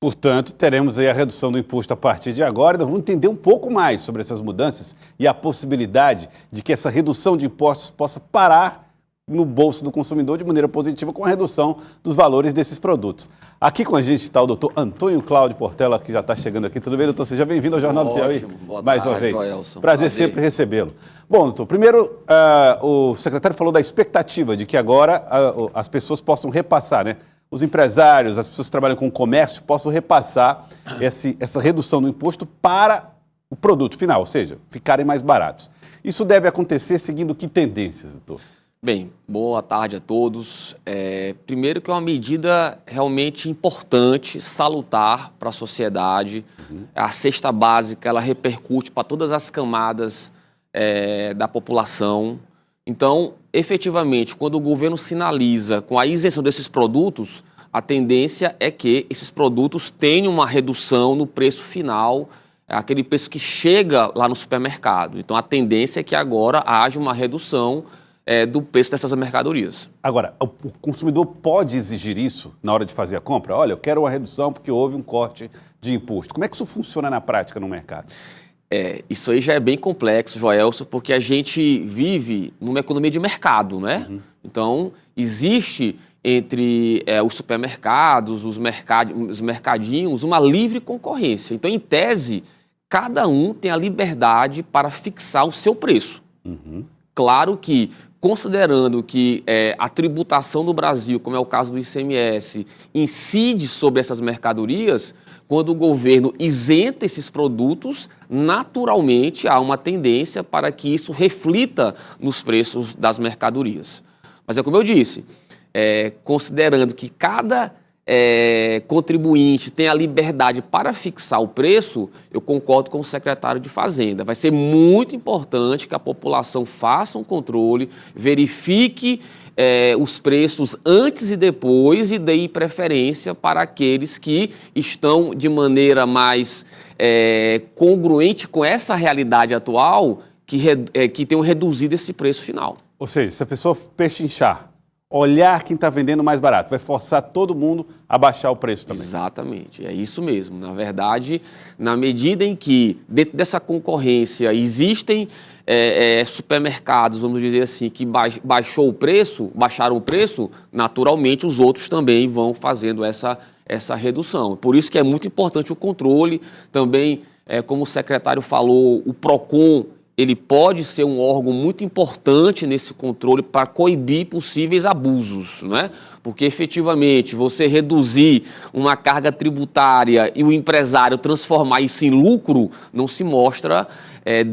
Portanto, teremos aí a redução do imposto a partir de agora. Nós vamos entender um pouco mais sobre essas mudanças e a possibilidade de que essa redução de impostos possa parar no bolso do consumidor de maneira positiva com a redução dos valores desses produtos. Aqui com a gente está o doutor Antônio Cláudio Portela, que já está chegando aqui. Tudo bem, doutor? Seja bem-vindo ao Jornal do Piauí. Boa mais tarde, uma vez. Joelson. Prazer sempre recebê-lo. Bom, doutor, primeiro, o secretário falou da expectativa de que agora as pessoas possam repassar, né? Os empresários, as pessoas que trabalham com comércio, possam repassar essa redução do imposto para o produto final, ou seja, ficarem mais baratos. Isso deve acontecer seguindo que tendências, doutor? Bem, boa tarde a todos. Primeiro que é uma medida realmente importante, salutar para a sociedade. A cesta básica, ela repercute para todas as camadas da população. Então, efetivamente, quando o governo sinaliza com a isenção desses produtos, a tendência é que esses produtos tenham uma redução no preço final, aquele preço que chega lá no supermercado. Então, a tendência é que agora haja uma redução do preço dessas mercadorias. Agora, o consumidor pode exigir isso na hora de fazer a compra? Olha, eu quero uma redução porque houve um corte de imposto. Como é que isso funciona na prática no mercado? Isso aí já é bem complexo, Joelson, porque a gente vive numa economia de mercado, né? Então, existe entre os supermercados, os mercadinhos, uma livre concorrência. Então, em tese, cada um tem a liberdade para fixar o seu preço. Claro que, considerando que a tributação no Brasil, como é o caso do ICMS, incide sobre essas mercadorias, quando o governo isenta esses produtos, naturalmente há uma tendência para que isso reflita nos preços das mercadorias. Mas é como eu disse, considerando que cada contribuinte tem a liberdade para fixar o preço, eu concordo com o secretário de Fazenda. Vai ser muito importante que a população faça um controle, verifique os preços antes e depois e dê preferência para aqueles que estão de maneira mais congruente com essa realidade atual, que tenham reduzido esse preço final. Ou seja, se a pessoa pechinchar, olhar quem está vendendo mais barato, vai forçar todo mundo a baixar o preço também. Exatamente, é isso mesmo. Na verdade, na medida em que dentro dessa concorrência existem supermercados, vamos dizer assim, que baixaram o preço, naturalmente os outros também vão fazendo essa redução. Por isso que é muito importante o controle. Também, como o secretário falou, o PROCON, ele pode ser um órgão muito importante nesse controle para coibir possíveis abusos, né? Porque, efetivamente, você reduzir uma carga tributária e o empresário transformar isso em lucro, não se mostra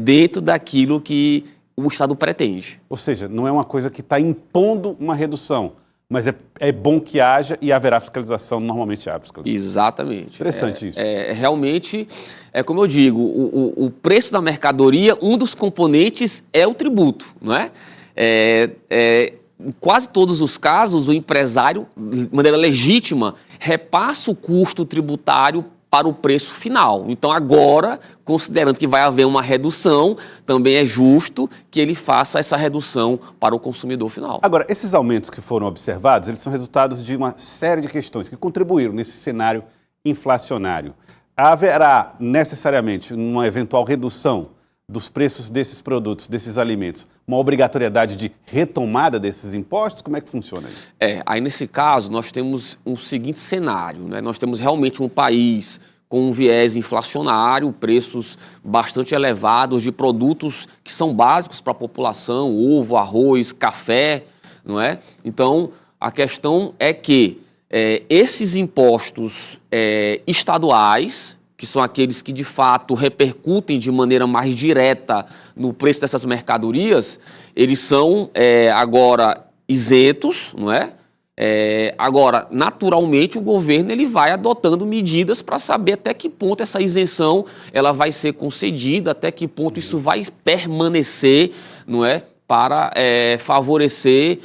dentro daquilo que o Estado pretende. Ou seja, não é uma coisa que está impondo uma redução, mas é bom que haja e haverá fiscalização, normalmente há fiscalização. Exatamente. Interessante isso. Realmente, como eu digo, o preço da mercadoria, um dos componentes é o tributo, não é? Em quase todos os casos, o empresário, de maneira legítima, repassa o custo tributário para o preço final. Então, agora, considerando que vai haver uma redução, também é justo que ele faça essa redução para o consumidor final. Agora, esses aumentos que foram observados, eles são resultados de uma série de questões que contribuíram nesse cenário inflacionário. Haverá, necessariamente, numa eventual redução dos preços desses produtos, desses alimentos, uma obrigatoriedade de retomada desses impostos? Como é que funciona aí? Aí nesse caso nós temos um seguinte cenário, né? Nós temos realmente um país com um viés inflacionário, preços bastante elevados de produtos que são básicos para a população, ovo, arroz, café, não é? Então, a questão é que esses impostos estaduais, que são aqueles que, de fato, repercutem de maneira mais direta no preço dessas mercadorias, eles são agora isentos, não é? Agora, naturalmente, o governo ele vai adotando medidas para saber até que ponto essa isenção ela vai ser concedida, até que ponto isso vai permanecer, não é? Para favorecer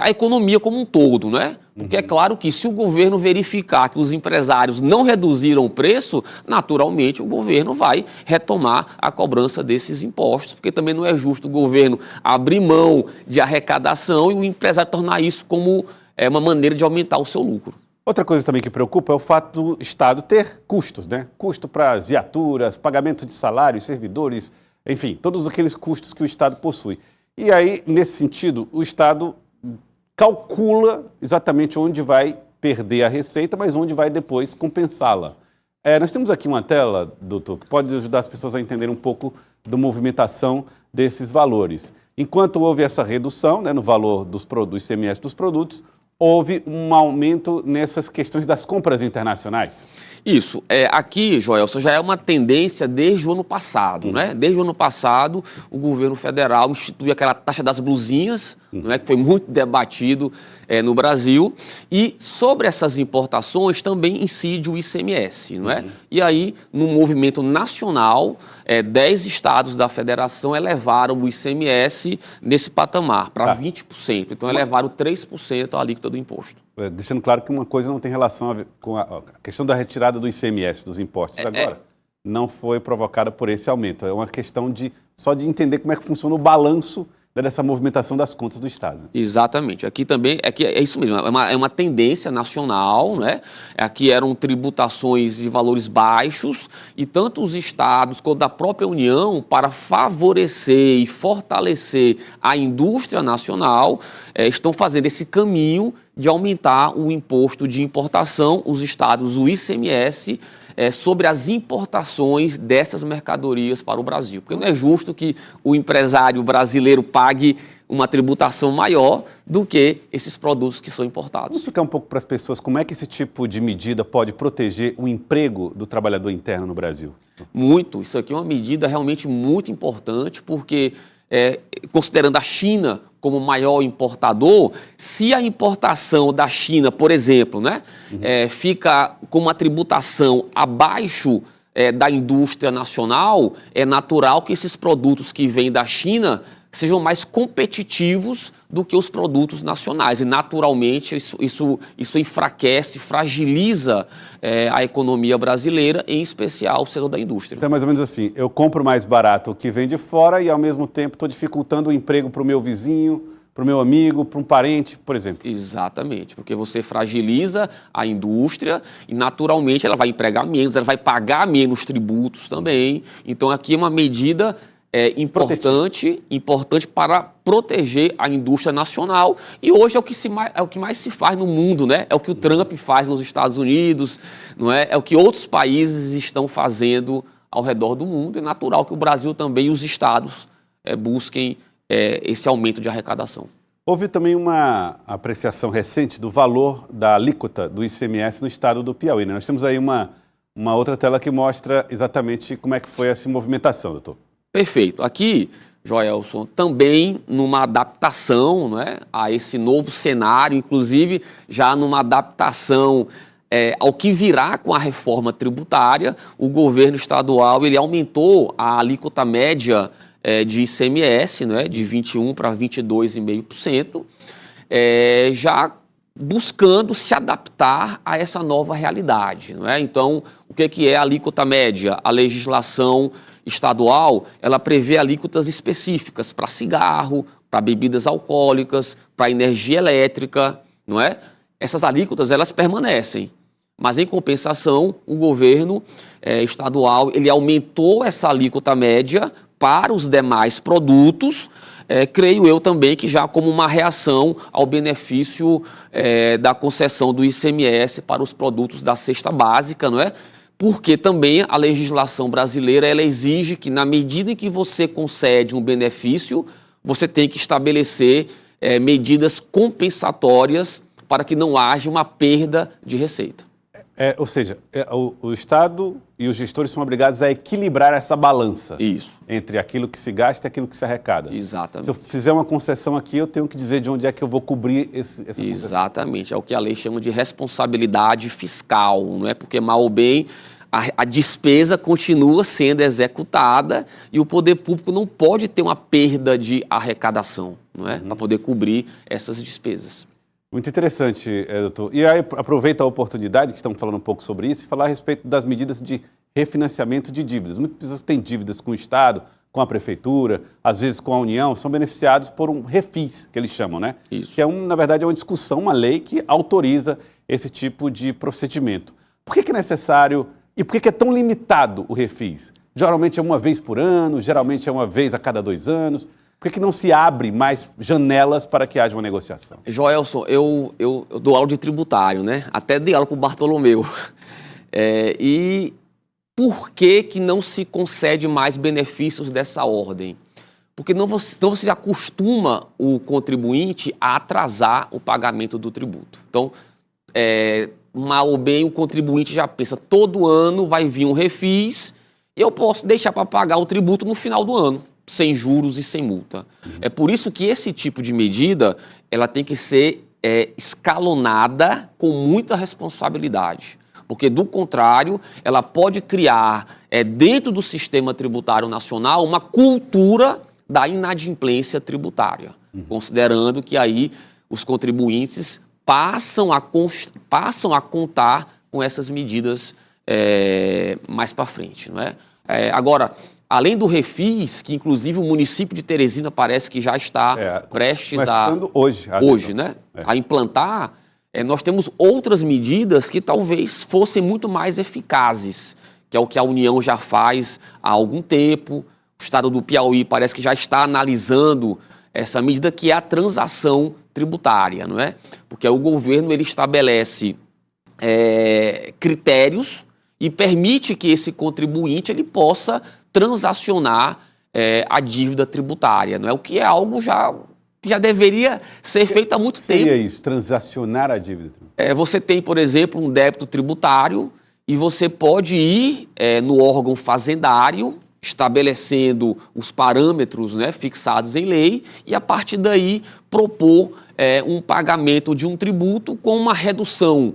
a economia como um todo, né? Porque é claro que se o governo verificar que os empresários não reduziram o preço, naturalmente o governo vai retomar a cobrança desses impostos, porque também não é justo o governo abrir mão de arrecadação e o empresário tornar isso como uma maneira de aumentar o seu lucro. Outra coisa também que preocupa é o fato do Estado ter custos, né? Custo para viaturas, pagamento de salários, servidores, enfim, todos aqueles custos que o Estado possui. E aí, nesse sentido, o Estado calcula exatamente onde vai perder a receita, mas onde vai depois compensá-la. Nós temos aqui uma tela, doutor, que pode ajudar as pessoas a entenderem um pouco da movimentação desses valores. Enquanto houve essa redução, né, no valor do ICMS dos produtos, houve um aumento nessas questões das compras internacionais. Isso. Aqui, Joelson, já é uma tendência desde o ano passado, né? Desde o ano passado, o governo federal instituiu aquela taxa das blusinhas, né, que foi muito debatido no Brasil, e sobre essas importações também incide o ICMS, não é? E aí, no movimento nacional, 10 estados da federação elevaram o ICMS nesse patamar, para 20%. Então, elevaram 3% a alíquota do imposto. Deixando claro que uma coisa não tem relação com a questão da retirada do ICMS, dos impostos agora, não foi provocada por esse aumento. É uma questão só de entender como é que funciona o balanço dessa movimentação das contas do Estado. Exatamente. Aqui também, é isso mesmo, é uma tendência nacional, né? Aqui eram tributações de valores baixos e tanto os estados quanto a própria União, para favorecer e fortalecer a indústria nacional, estão fazendo esse caminho de aumentar o imposto de importação, os estados, o ICMS, sobre as importações dessas mercadorias para o Brasil. Porque não é justo que o empresário brasileiro pague uma tributação maior do que esses produtos que são importados. Vamos explicar um pouco para as pessoas como é que esse tipo de medida pode proteger o emprego do trabalhador interno no Brasil? Muito. Isso aqui é uma medida realmente muito importante, porque considerando a China como maior importador, se a importação da China, por exemplo, né, fica com uma tributação abaixo da indústria nacional, é natural que esses produtos que vêm da China sejam mais competitivos do que os produtos nacionais. E, naturalmente, isso enfraquece, fragiliza a economia brasileira, em especial o setor da indústria. Então, é mais ou menos assim, eu compro mais barato o que vem de fora e, ao mesmo tempo, estou dificultando o emprego para o meu vizinho, para o meu amigo, para um parente, por exemplo. Exatamente, porque você fragiliza a indústria e, naturalmente, ela vai empregar menos, ela vai pagar menos tributos também. Então, aqui é uma medida importante para proteger a indústria nacional, e hoje é o que mais se faz no mundo, né? É o que o Trump faz nos Estados Unidos, não é? É o que outros países estão fazendo ao redor do mundo. É natural que o Brasil também e os estados busquem esse aumento de arrecadação. Houve também uma apreciação recente do valor da alíquota do ICMS no estado do Piauí, né? Nós temos aí uma outra tela que mostra exatamente como é que foi essa movimentação, doutor. Perfeito. Aqui, Joelson, também numa adaptação, né, a esse novo cenário, inclusive já numa adaptação ao que virá com a reforma tributária, o governo estadual ele aumentou a alíquota média de ICMS, né, de 21% para 22,5%, já buscando se adaptar a essa nova realidade, não é? Então, o que é a alíquota média? A legislação estadual, ela prevê alíquotas específicas para cigarro, para bebidas alcoólicas, para energia elétrica, não é? Essas alíquotas, elas permanecem, mas em compensação, o governo estadual, ele aumentou essa alíquota média para os demais produtos, creio eu também que já como uma reação ao benefício da concessão do ICMS para os produtos da cesta básica, não é? Porque também a legislação brasileira ela exige que, na medida em que você concede um benefício, você tem que estabelecer medidas compensatórias para que não haja uma perda de receita. Ou seja, o Estado e os gestores são obrigados a equilibrar essa balança. Isso. Entre aquilo que se gasta e aquilo que se arrecada. Exatamente. Se eu fizer uma concessão aqui, eu tenho que dizer de onde é que eu vou cobrir essa concessão. Exatamente. É o que a lei chama de responsabilidade fiscal, não é? Porque, mal ou bem, a despesa continua sendo executada e o poder público não pode ter uma perda de arrecadação, não é? Para poder cobrir essas despesas. Muito interessante, doutor. E aí, aproveita a oportunidade, que estamos falando um pouco sobre isso, e falar a respeito das medidas de refinanciamento de dívidas. Muitas pessoas têm dívidas com o Estado, com a Prefeitura, às vezes com a União, são beneficiados por um refis, que eles chamam, né? Isso. Que na verdade, é uma discussão, uma lei que autoriza esse tipo de procedimento. Por que é necessário e por que é tão limitado o refis? Geralmente é uma vez por ano, geralmente é uma vez a cada 2 anos. Por que não se abre mais janelas para que haja uma negociação? Joelson, eu dou aula de tributário, né? Até dei aula para o Bartolomeu. E por que não se concede mais benefícios dessa ordem? Porque não você acostuma o contribuinte a atrasar o pagamento do tributo. Então, mal ou bem, o contribuinte já pensa, todo ano vai vir um refis, eu posso deixar para pagar o tributo no final do ano, sem juros e sem multa. É por isso que esse tipo de medida ela tem que ser escalonada com muita responsabilidade. Porque, do contrário, ela pode criar, dentro do sistema tributário nacional, uma cultura da inadimplência tributária, considerando que aí os contribuintes passam a contar com essas medidas mais para frente, não é? Agora, além do refis, que inclusive o município de Teresina parece que já está prestes hoje, né, a implantar, nós temos outras medidas que talvez fossem muito mais eficazes, que é o que a União já faz há algum tempo. O estado do Piauí parece que já está analisando essa medida, que é a transação tributária, não é? Porque o governo ele estabelece critérios e permite que esse contribuinte ele possa transacionar a dívida tributária, não é? O que é algo já deveria ser feito há muito tempo. Seria isso, transacionar a dívida tributária? Você tem, por exemplo, um débito tributário e você pode ir no órgão fazendário, estabelecendo os parâmetros, né, fixados em lei, e a partir daí propor um pagamento de um tributo com uma redução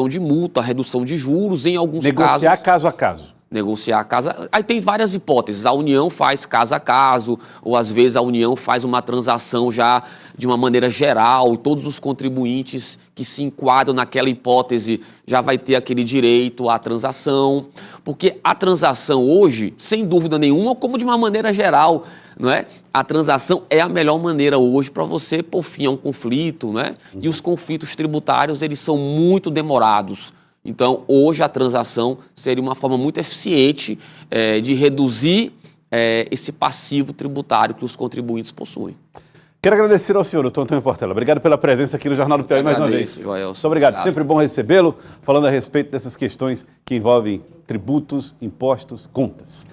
de multa, redução de juros, em alguns casos. Negociar caso a caso. Negociar casa. Aí tem várias hipóteses. A União faz caso a caso, ou às vezes a União faz uma transação já de uma maneira geral, e todos os contribuintes que se enquadram naquela hipótese já vai ter aquele direito à transação. Porque a transação hoje, sem dúvida nenhuma, como de uma maneira geral, não é? A transação é a melhor maneira hoje para você pôr fim a um conflito, não é? E os conflitos tributários, eles são muito demorados. Então, hoje a transação seria uma forma muito eficiente de reduzir esse passivo tributário que os contribuintes possuem. Quero agradecer ao senhor, doutor Antônio Portela. Obrigado pela presença aqui no Jornal do Piauí mais uma vez. Joelson. Muito obrigado. Sempre bom recebê-lo, falando a respeito dessas questões que envolvem tributos, impostos, contas.